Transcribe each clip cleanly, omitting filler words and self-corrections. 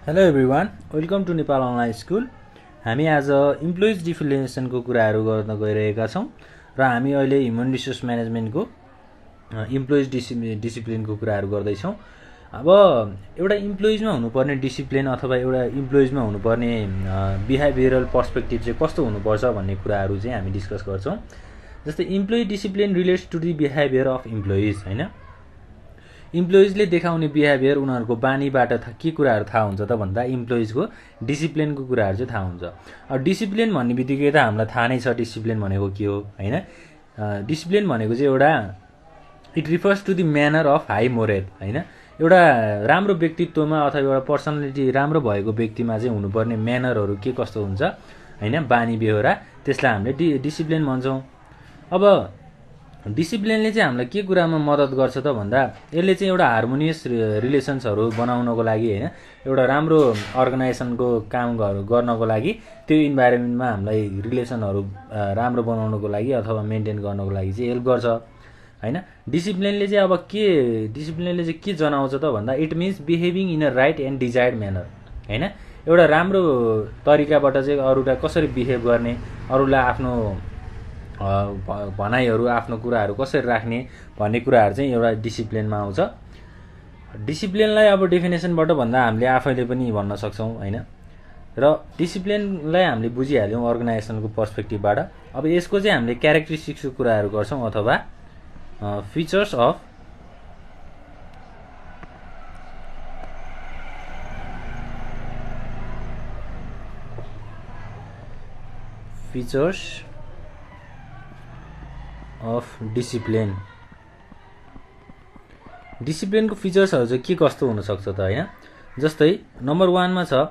Hello everyone, welcome to Nepal online school. हामी आज employees डिफिनेसनको कुराहरू गर्न गइरहेका छौँ र हामी अहिले ह्युमन रिसोर्स म्यानेजमेन्टको इम्प्लोइज डिसिप्लिनको कुराहरू गर्दैछौँ। अब एउटा इम्प्लोइजमा हुनुपर्ने डिसिप्लिन अथवा एउटा इम्प्लोइजमा हुनुपर्ने बिहेभियरल पर्सपेक्टिभ चाहिँ कस्तो हुनुपर्छ भन्ने कुराहरू चाहिँ हामी डिस्कस गर्छौँ। जस्तै employee discipline relates to the behaviour of employees, होइन। इम्प्लोइजले देखाउने बिहेभियर उनीहरूको बानीबाट के कुराहरू थाहा हुन्छ त भन्दा इम्प्लोइजको डिसिप्लिनको कुराहरू चाहिँ थाहा हुन्छ। अब डिसिप्लिन भन्ने बित्तिकै त हामीलाई थाहा नै छ डिसिप्लिन भनेको के हो, होइन। डिसिप्लिन भनेको चाहिँ एउटा it refers to the manner of high moral, होइन। एउटा राम्रो व्यक्तित्वमा अथवा एउटा पर्सनालिटी राम्रो भएको व्यक्तिमा चाहिँ हुनुपर्ने म्यानरहरू के कस्तो हुन्छ, होइन, बानी बेहोरा, त्यसलाई हामीले डिसिप्लिन भन्छौँ। अब डिसिप्लिनले चाहिँ हामीलाई के कुरामा मद्दत गर्छ त भन्दा यसले चाहिँ एउटा हार्मोनियस रिलेसन्सहरू बनाउनको लागि, होइन, एउटा राम्रो अर्गनाइजेसनको कामहरू गर्नको लागि त्यो इन्भाइरोमेन्टमा हामीलाई रिलेसनहरू राम्रो बनाउनको लागि अथवा मेन्टेन गर्नको लागि चाहिँ हेल्प गर्छ, होइन। डिसिप्लिनले चाहिँ के जनाउँछ त भन्दा it means behaving in a right and desired manner, होइन। एउटा राम्रो तरिकाबाट चाहिँ अरूलाई कसरी बिहेभ गर्ने, अरूलाई आफ्नो भनाइहरू आफ्नो कुराहरू कसरी राख्ने भन्ने कुराहरू चाहिँ एउटा डिसिप्लिनमा आउँछ। डिसिप्लिनलाई अब डेफिनेसनबाट भन्दा हामीले आफैले पनि भन्न सक्छौँ, होइन। र डिसिप्लिनलाई हामीले बुझिहाल्यौँ अर्गनाइजेसनको पर्सपेक्टिभबाट। अब यसको चाहिँ हामीले क्यारेक्टरिस्टिक्सको कुराहरू गर्छौँ अथवा फिचर्स अफ डिसिप्लिन। डिसिप्लिनको फिचर्सहरू चाहिँ के कस्तो हुनसक्छ त, होइन। जस्तै नम्बर 1 मा छ,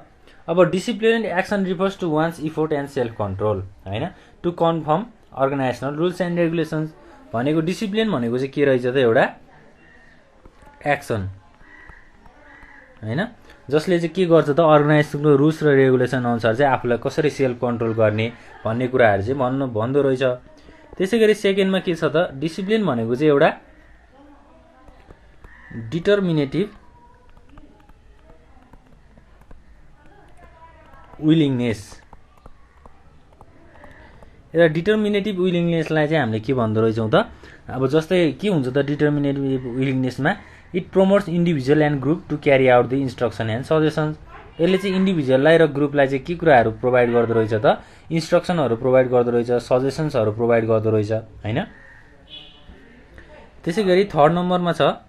अब discipline action refers to one's effort and self control, होइन, to conform organizational rules and regulations. भनेको डिसिप्लिन भनेको चाहिँ के रहेछ त, एउटा एक्सन, होइन, जसले चाहिँ के गर्छ त अर्गनाइजेसनको रुल्स र रेगुलेसन अनुसार चाहिँ आफूलाई कसरी सेल्फ कन्ट्रोल गर्ने भन्ने कुराहरू चाहिँ भन्दो रहेछ। त्यसै गरी सेकेन्डमा के छ त, डिसिप्लिन भनेको चाहिँ एउटा डिटर्मिनेटिभ विलिङनेस। एउटा डिटर्मिनेटिभ विलिङनेसलाई चाहिँ हामीले के भन्दो रहेछौँ त, अब जस्तै के हुन्छ त डिटर्मिनेटिभ विलिङनेसमा, it promotes individual and group to carry out the instruction and suggestions. यसले चाहिँ इन्डिभिजुअललाई र ग्रुपलाई चाहिँ के कुराहरू प्रोभाइड गर्दो रहेछ त, इन्स्ट्रक्सनहरू प्रोभाइड गर्दो रहेछ, सजेसन्सहरू प्रोभाइड गर्दो रहेछ, होइन। त्यसै गरी थर्ड नम्बरमा छ,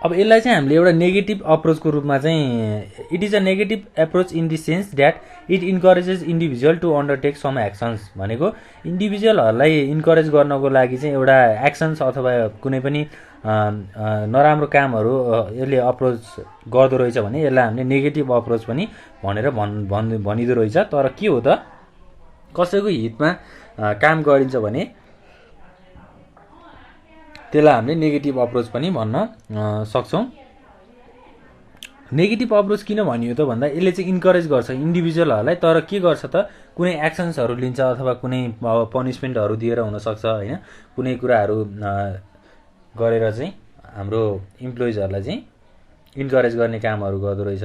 अब यसलाई चाहिँ हामीले एउटा नेगेटिभ अप्रोचको रूपमा चाहिँ it is a negative approach in the sense that it encourages individual to undertake some actions. भनेको इन्डिभिजुअलहरूलाई इन्करेज गर्नको लागि चाहिँ एउटा एक्सन्स अथवा कुनै पनि नराम्रो कामहरू यसले अप्रोच गर्दो रहेछ भने यसलाई हामीले नेगेटिभ अप्रोच पनि भनेर भनिदो रहेछ। तर के हो त, कसैको हितमा काम गरिन्छ भने त्यसलाई हामीले नेगेटिभ अप्रोच पनि भन्न सक्छौँ। नेगेटिभ अप्रोच किन भनियो त भन्दा यसले चाहिँ इन्करेज गर्छ इन्डिभिजुअलहरूलाई, तर के गर्छ त कुनै एक्सन्सहरू लिन्छ अथवा कुनै पनिसमेन्टहरू दिएर हुनसक्छ, होइन, कुनै कुराहरू गरेर चाहिँ हाम्रो इम्प्लोइजहरूलाई चाहिँ इन्करेज गर्ने कामहरू गर्दो रहेछ।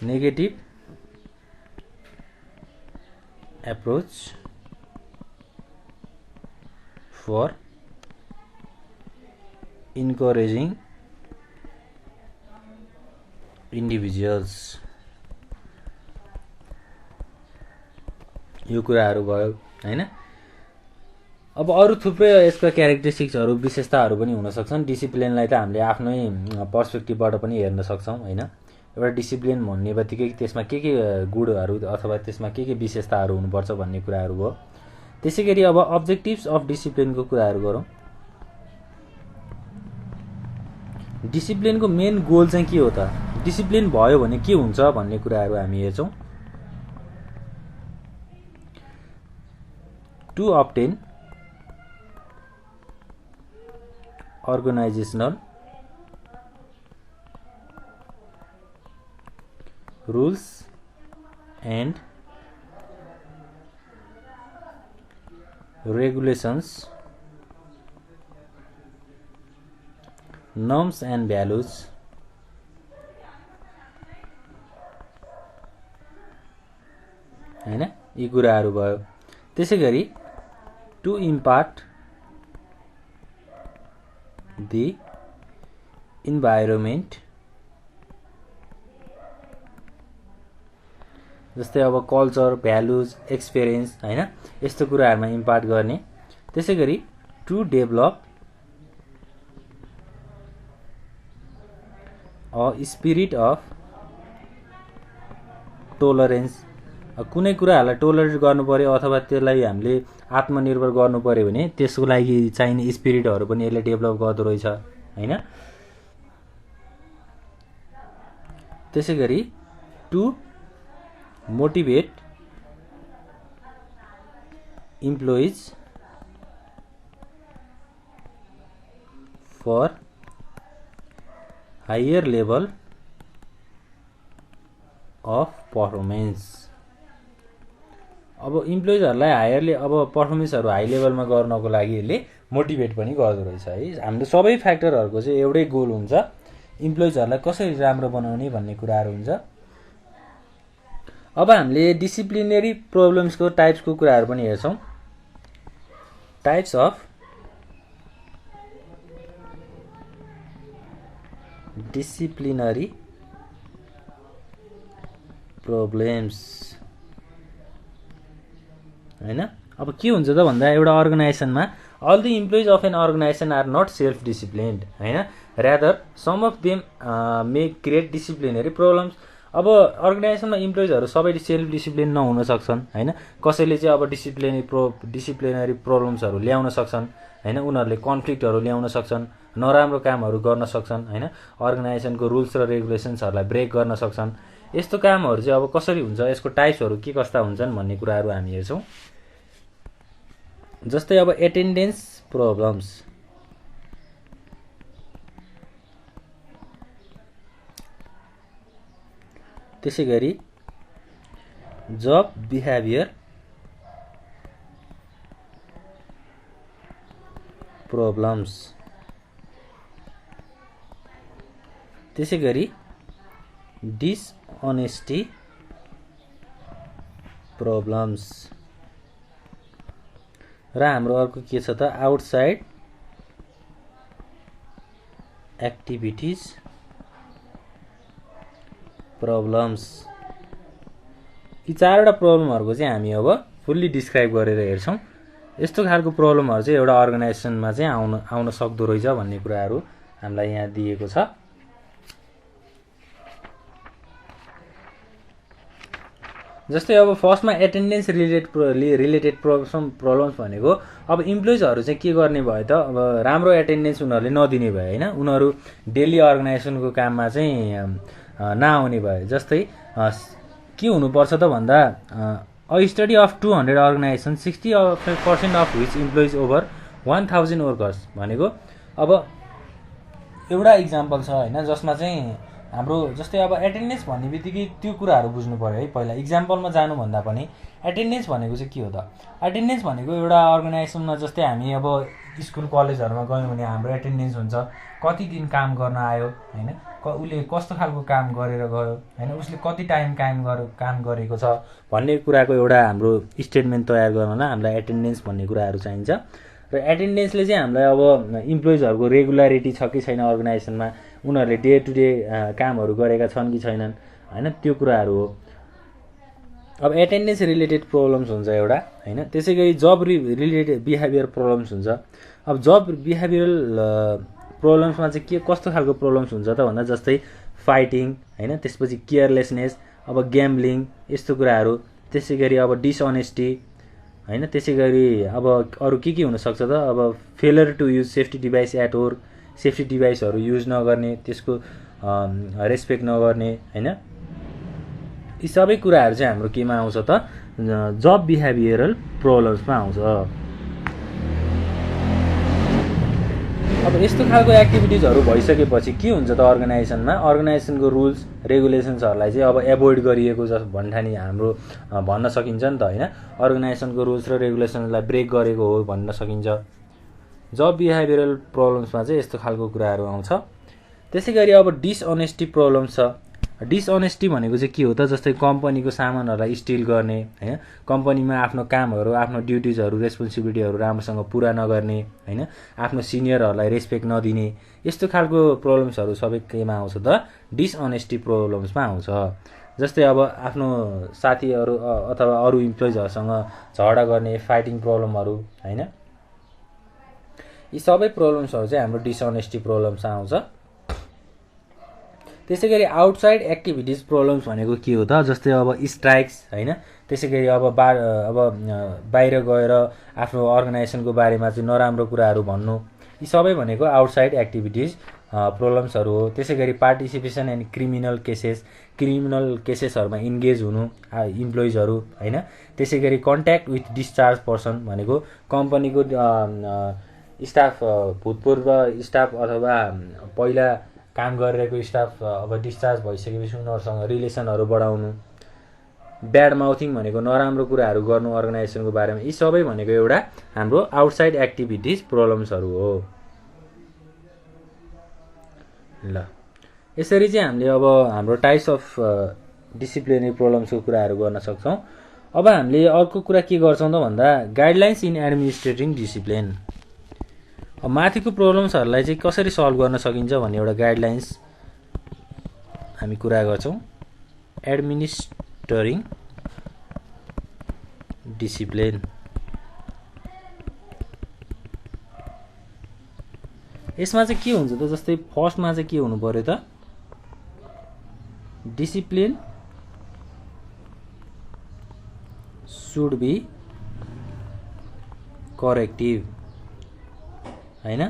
Negative approach for encouraging individuals, यो कुराहरू भयो, होइन। अब अरू थुप्रै यसका क्यारेक्टरिस्टिक्सहरू विशेषताहरू पनि हुन सक्छन्। डिसिप्लिनलाई त हामीले आफ्नै पर्सपेक्टिभबाट पनि हेर्न सक्छौँ, होइन। एउटा डिसिप्लिन भन्ने बित्तिकै त्यसमा के गुणहरू अथवा त्यसमा के विशेषताहरू हुनुपर्छ भन्ने कुराहरू भयो। त्यसै गरी अब अब्जेक्टिभ्स अफ डिसिप्लिनको कुराहरू गरौँ। डिसिप्लिनको मेन गोल चाहिँ के हो त, डिसिप्लिन भयो भने के हुन्छ भन्ने कुराहरू हामी हेर्छौँ। To obtain organisational rules and regulations norms and values हैन, यी कुराहरू भयो। त्यसै गरी टु इम्पार्ट दि इन्भाइरोमेन्ट, जस्तै अब कल्चर, भ्यालुज, एक्सपिरियन्स हैन, यस्तो कुराहरूमा इम्पार्ट गर्ने। त्यसै गरी to develop a spirit of tolerance, कुनै कुराहरूलाई टोलरेट गर्नु पर्यो अथवा त्यसलाई हामीले आत्मनिर्भर गर्नु पर्यो भने त्यसको लागि चाहिने स्पिरिटहरू पनि यसले डेभलप गर्दो रहेछ हैन। त्यसै गरी to motivate employees for higher level of performance, अब इम्प्लोइजहरूलाई अब पर्फर्मेन्सहरू हाई लेभलमा गर्नको लागि यसले मोटिभेट पनि गर्दो रहेछ है। हाम्रो सबै फ्याक्टरहरूको चाहिँ एउटै गोल हुन्छ, इम्प्लोइजहरूलाई कसरी राम्रो बनाउने भन्ने कुराहरू हुन्छ। अब हामीले डिसिप्लिनरी प्रब्लम्सको टाइप्सको कुराहरू पनि हेर्छौँ। टाइप्स अफ डिसिप्लिनरी प्रब्लम्स हैन। अब के हुन्छ त भन्दा एउटा अर्गनाइजेसनमा all the employees of an organization are not self disciplined हैन, rather some of them may create disciplinary problems. अब अर्गनाइजेसनमा इम्प्लोइजहरू सबै सेल्फ डिसिप्लिन नहुन सक्छन् हैन, कसैले चाहिँ अब डिसिप्लिनरी प्रब्लम्सहरू ल्याउन सक्छन् हैन, उनीहरूले कन्फ्लिक्टहरू ल्याउन सक्छन्, नराम्रो कामहरू गर्न सक्छन् हैन, अर्गनाइजेसनको रुल्स र रेगुलेसन्सहरूलाई ब्रेक गर्न सक्छन्। यस्तो कामहरू चाहिँ अब कसरी हुन्छ, यसको टाइप्सहरू के कस्ता हुन्छन् भन्ने कुराहरू हामी हेर्छौँ। जस्तै अब एटेन्डेन्स प्रब्लम्स, त्यसै गरी जब बिहेभियर प्रब्लम्स, त्यसै गरी डिसअनेस्टी प्रब्लम्स, र हाम्रो अर्को के छ त आउटसाइड एक्टिभिटिज प्रब्लम्स। यी चारवटा प्रब्लमहरूको चाहिँ हामी अब फुल्ली डिस्क्राइब गरेर हेर्छौँ। यस्तो खालको प्रब्लमहरू चाहिँ एउटा अर्गनाइजेसनमा चाहिँ आउन सक्दो रहेछ भन्ने कुराहरू हामीलाई यहाँ दिएको छ। जस्तै अब फर्स्टमा एटेन्डेन्स रिलेटेड प्रब्लम्स भनेको अब इम्प्लोइजहरू चाहिँ के गर्ने भयो त, अब राम्रो एटेन्डेन्स उनीहरूले नदिने भयो हैन, उनीहरू डेली अर्गनाइजेसनको काममा चाहिँ नआउने भयो। जस्तै के हुनुपर्छ त भन्दा a study of 200 organisation 60% of which employees over 1000 workers भनेको अब एउटा इक्जाम्पल छ हैन, जसमा चाहिँ हाम्रो जस्तै अब एटेन्डेन्स भन्ने बित्तिकै त्यो कुराहरू बुझ्नु पर्यो है। पहिला इक्जाम्पलमा जानुभन्दा पनि एटेन्डेन्स भनेको चाहिँ के हो त, एटेन्डेन्स भनेको एउटा अर्गनाइजेसनमा जस्तै हामी अब स्कुल कलेजहरूमा गयौँ भने हाम्रो एटेन्डेन्स हुन्छ, कति दिन काम गर्न आयो हैन, उसले कस्तो खालको काम गरेर गयो हैन, उसले कति टाइम काम गरेको छ भन्ने कुराको एउटा हाम्रो स्टेटमेन्ट तयार गर्नलाई हामीलाई एटेन्डेन्स भन्ने कुराहरू चाहिन्छ। र एटेन्डेन्सले चाहिँ हामीलाई अब इम्प्लोइजहरूको रेगुलारिटी छ कि छैन अर्गनाइजेसनमा, उनीहरूले डे टु डे कामहरू गरेका छन् कि छैनन् हैन, त्यो कुराहरू हो। अब एटेन्डेन्स रिलेटेड प्रब्लम्स हुन्छ एउटा हैन। त्यसै गरी जब रिलेटेड बिहेभियर प्रब्लम्स हुन्छ। अब जब बिहेभियरल प्रब्लम्समा चाहिँ के कस्तो खालको प्रब्लम्स हुन्छ त भन्दा जस्तै फाइटिङ हैन, त्यसपछि केयरलेसनेस, अब ग्याम्बलिङ, यस्तो कुराहरू। त्यसै गरी अब डिसअनेस्टी हैन, त्यसै गरी अब अरू के हुनसक्छ त, अब failure to use safety device at work, safety डिभाइसहरू युज नगर्ने, त्यसको रेस्पेक्ट नगर्ने हैन, यी सबै कुराहरू चाहिँ हाम्रो केमा आउँछ त, जब बिहेभियरल प्रब्लम्समा आउँछ। अब यस्तो खालको एक्टिभिटिजहरू भइसकेपछि के हुन्छ त अर्गनाइजेसनमा, अर्गनाइजेसनको रुल्स रेगुलेसन्सहरूलाई चाहिँ अब एभोइड गरिएको जस्तो भन्ठानी हाम्रो भन्न सकिन्छ नि त हैन, अर्गनाइजेसनको रुल्स र रेगुलेसन्सलाई ब्रेक गरेको हो भन्न सकिन्छ। जब बिहेभियरल प्रब्लम्समा चाहिँ यस्तो खालको कुराहरू आउँछ। त्यसै गरी अब डिसअनेस्टी प्रब्लम छ। डिसअनेस्टी भनेको चाहिँ के हो त, जस्तै कम्पनीको सामानहरूलाई स्टिल गर्ने हैन, कम्पनीमा आफ्नो कामहरू, आफ्नो ड्युटिजहरू, रेस्पोन्सिबिलिटीहरू राम्रोसँग पुरा नगर्ने हैन, आफ्नो सिनियरहरूलाई रेस्पेक्ट नदिने, यस्तो खालको प्रब्लम्सहरू सबै केमा आउँछ त, डिसअनेस्टी प्रब्लम्समा आउँछ। जस्तै अब आफ्नो साथीहरू अथवा अरू इम्प्लोइजहरूसँग झगडा गर्ने, फाइटिङ प्रब्लमहरू हैन, यी सबै प्रब्लम्सहरू चाहिँ हाम्रो डिसअनेस्टी प्रब्लम्समा आउँछ। त्यसै गरी आउटसाइड एक्टिभिटिज प्रब्लम्स भनेको के हो त, जस्तै अब स्ट्राइक्स हैन, त्यसै गरी अब बाहिर गएर आफ्नो अर्गनाइजेसनको बारेमा चाहिँ नराम्रो कुराहरू भन्नु, यी सबै भनेको आउटसाइड एक्टिभिटिज प्रब्लम्सहरू हो। त्यसै गरी पार्टिसिपेसन एन्ड क्रिमिनल केसेसहरूमा इन्गेज हुनु इम्प्लोइजहरू हैन। त्यसै गरी कन्ट्याक्ट विथ डिस्चार्ज पर्सन भनेको कम्पनीको स्टाफ, भूतपूर्व स्टाफ अथवा पहिला काम गरिरहेको स्टाफ अब डिस्चार्ज भइसकेपछि उनीहरूसँग रिलेसनहरू बढाउनु। ब्याड माउथिङ भनेको नराम्रो कुराहरू गर्नु अर्गनाइजेसनको बारेमा, यी सबै भनेको एउटा हाम्रो आउटसाइड एक्टिभिटिज प्रब्लम्सहरू हो। ल यसरी चाहिँ हामीले अब हाम्रो टाइप्स अफ डिसिप्लिनरी प्रब्लम्सको कुराहरू गर्न सक्छौँ। अब हामीले अर्को कुरा के गर्छौँ त भन्दा गाइडलाइन्स इन एडमिनिस्ट्रेटिङ डिसिप्लिन। अब माथिको प्रब्लम्सहरूलाई चाहिँ कसरी सल्भ गर्न सकिन्छ भन्ने एउटा गाइडलाइन्स हामी कुरा गर्छौँ। एडमिनिस्ट्रिङ डिसिप्लिन, यसमा चाहिँ के हुन्छ त, जस्तै फर्स्टमा चाहिँ के हुनु पर्यो त, डिसिप्लिन सुड बी करेक्टिभ हैन।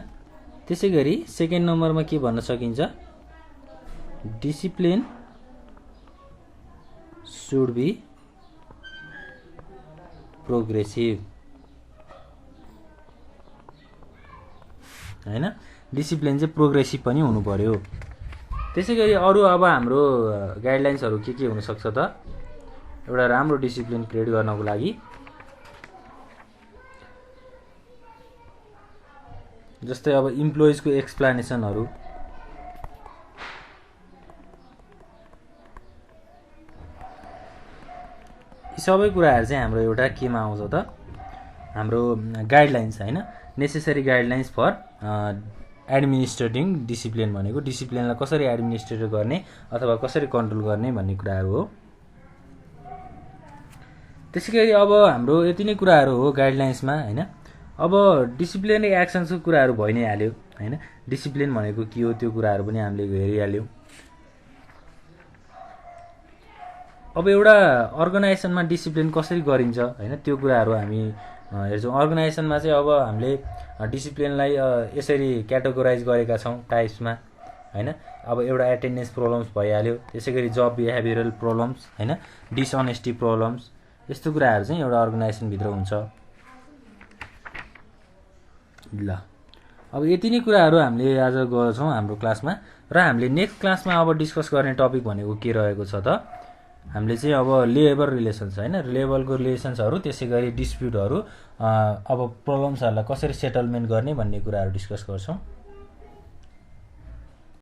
त्यसै गरी सेकेन्ड नम्बरमा के भन्न सकिन्छ, डिसिप्लिन सुड बी प्रोग्रेसिभ हैन, डिसिप्लिन चाहिँ प्रोग्रेसिभ पनि हुनु पर्यो। त्यसै गरी अरू अब हाम्रो गाइडलाइन्सहरू के हुनसक्छ त, एउटा राम्रो डिसिप्लिन क्रिएट गर्नको लागि जस्तै अब इम्प्लोइजको एक्सप्लेनेसनहरू, यी सबै कुराहरू चाहिँ हाम्रो एउटा केमा आउँछ त, हाम्रो गाइडलाइन्स हैन, नेसेसरी गाइडलाइन्स फर एडमिनिस्ट्रेटिङ डिसिप्लिन भनेको डिसिप्लिनलाई कसरी एडमिनिस्ट्रेट गर्ने अथवा कसरी कन्ट्रोल गर्ने भन्ने कुराहरू हो। त्यसै गरी अब हाम्रो यति नै कुराहरू हो गाइडलाइन्समा हैन। अब डिसिप्लिनरी एक्सन्सको कुराहरू भइ नै हाल्यो हैन, डिसिप्लिन भनेको के हो त्यो कुराहरू पनि हामीले हेरिहाल्यौँ। अब एउटा अर्गनाइजेसनमा डिसिप्लिन कसरी गरिन्छ हैन, त्यो कुराहरू हामी हेर्छौँ। अर्गनाइजेसनमा चाहिँ अब हामीले डिसिप्लिनलाई यसरी क्याटेगोराइज गरेका छौँ टाइप्समा हैन। अब एउटा एटेन्डेन्स प्रब्लम्स भइहाल्यो, त्यसै गरी जब बिहेभियरल प्रब्लम्स हैन, डिसअनेस्टी प्रब्लम्स, यस्तो कुराहरू चाहिँ एउटा अर्गनाइजेसनभित्र हुन्छ। ल अब यति नै कुराहरू हामीले आज गर्छौँ हाम्रो क्लासमा, र हामीले नेक्स्ट क्लासमा अब डिस्कस गर्ने टपिक भनेको के रहेको छ त, हामीले चाहिँ अब लेबर रिलेसन्स हैन, लेबरको रिलेसन्सहरू, त्यसै गरी डिस्प्युटहरू, अब प्रब्लम्सहरूलाई कसरी सेटलमेन्ट गर्ने भन्ने कुराहरू डिस्कस गर्छौँ।